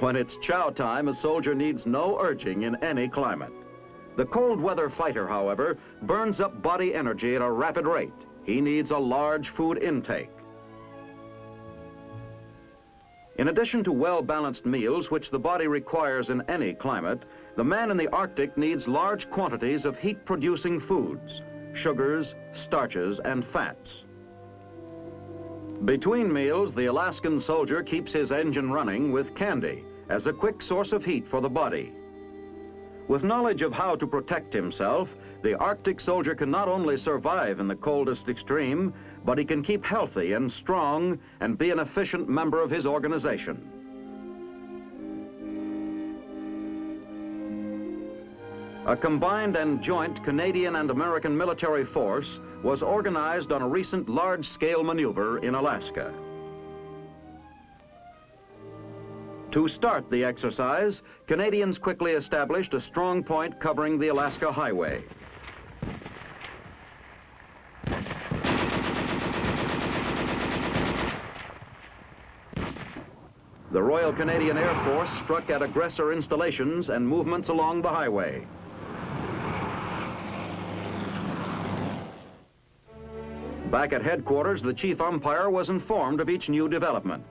When it's chow time, a soldier needs no urging in any climate. The cold weather fighter, however, burns up body energy at a rapid rate. He needs a large food intake. In addition to well-balanced meals, which the body requires in any climate, the man in the Arctic needs large quantities of heat-producing foods, sugars, starches, and fats. Between meals, the Alaskan soldier keeps his engine running with candy as a quick source of heat for the body. With knowledge of how to protect himself, the Arctic soldier can not only survive in the coldest extreme, but he can keep healthy and strong and be an efficient member of his organization. A combined and joint Canadian and American military force was organized on a recent large-scale maneuver in Alaska. To start the exercise, Canadians quickly established a strong point covering the Alaska Highway. The Royal Canadian Air Force struck at aggressor installations and movements along the highway. Back at headquarters, the chief umpire was informed of each new development.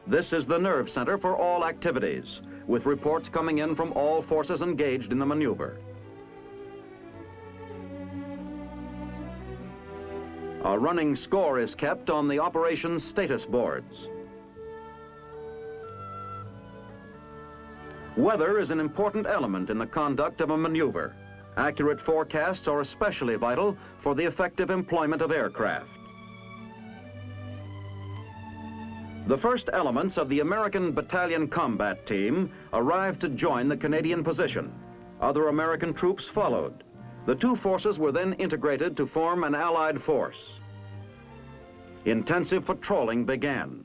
This is the nerve center for all activities, with reports coming in from all forces engaged in the maneuver. A running score is kept on the operations status boards. Weather is an important element in the conduct of a maneuver. Accurate forecasts are especially vital for the effective employment of aircraft. The first elements of the American Battalion Combat Team arrived to join the Canadian position. Other American troops followed. The two forces were then integrated to form an Allied force. Intensive patrolling began.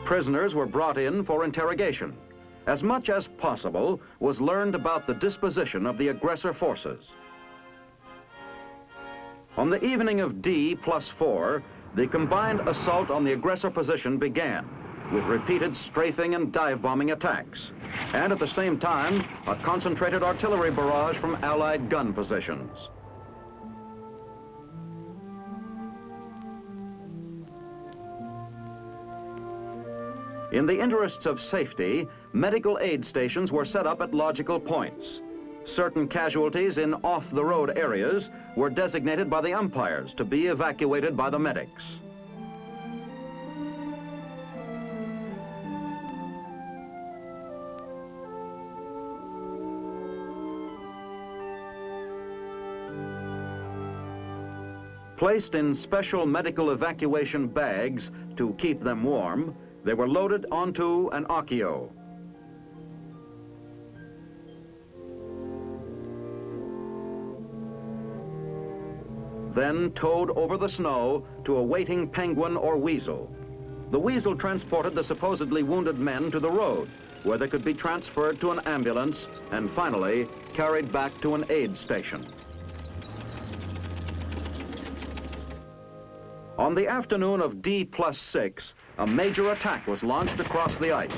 Prisoners were brought in for interrogation. As much as possible was learned about the disposition of the aggressor forces. On the evening of D+4, the combined assault on the aggressor position began, with repeated strafing and dive bombing attacks, and at the same time, a concentrated artillery barrage from Allied gun positions. In the interests of safety, medical aid stations were set up at logical points. Certain casualties in off-the-road areas were designated by the umpires to be evacuated by the medics. Placed in special medical evacuation bags to keep them warm, they were loaded onto an Akio. Then towed over the snow to a waiting penguin or weasel. The weasel transported the supposedly wounded men to the road, where they could be transferred to an ambulance and finally carried back to an aid station. On the afternoon of D+6, a major attack was launched across the ice.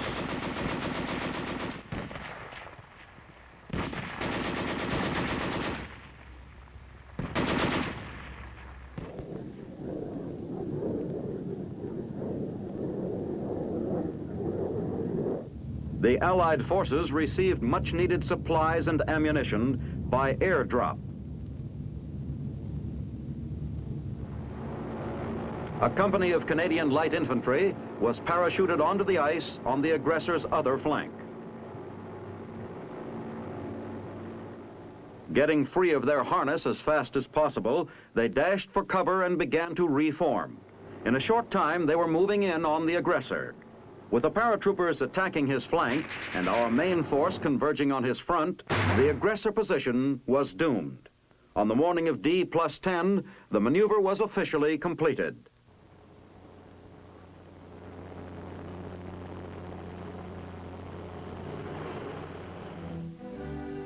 The Allied forces received much-needed supplies and ammunition by airdrop. A company of Canadian Light Infantry was parachuted onto the ice on the aggressor's other flank. Getting free of their harness as fast as possible, they dashed for cover and began to reform. In a short time, they were moving in on the aggressor. With the paratroopers attacking his flank and our main force converging on his front, the aggressor position was doomed. On the morning of D+10, the maneuver was officially completed.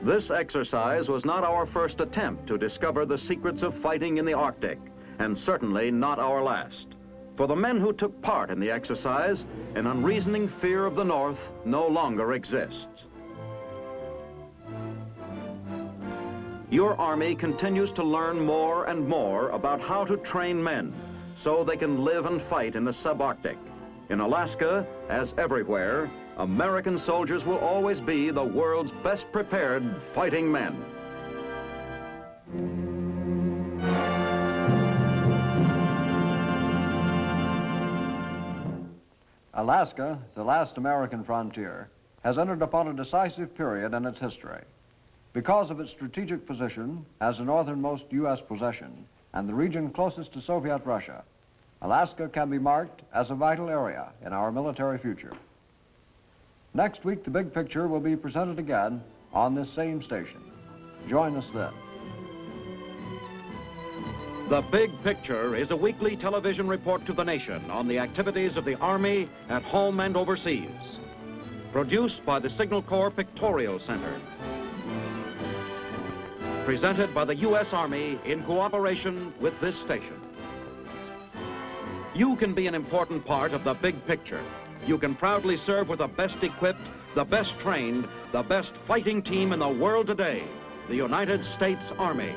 This exercise was not our first attempt to discover the secrets of fighting in the Arctic, and certainly not our last. For the men who took part in the exercise, an unreasoning fear of the North no longer exists. Your Army continues to learn more and more about how to train men so they can live and fight in the subarctic. In Alaska, as everywhere, American soldiers will always be the world's best prepared fighting men. Alaska, the last American frontier, has entered upon a decisive period in its history. Because of its strategic position as the northernmost U.S. possession and the region closest to Soviet Russia, Alaska can be marked as a vital area in our military future. Next week, The Big Picture will be presented again on this same station. Join us then. The Big Picture is a weekly television report to the nation on the activities of the Army at home and overseas. Produced by the Signal Corps Pictorial Center. Presented by the U.S. Army in cooperation with this station. You can be an important part of the big picture. You can proudly serve with the best equipped, the best trained, the best fighting team in the world today, the United States Army.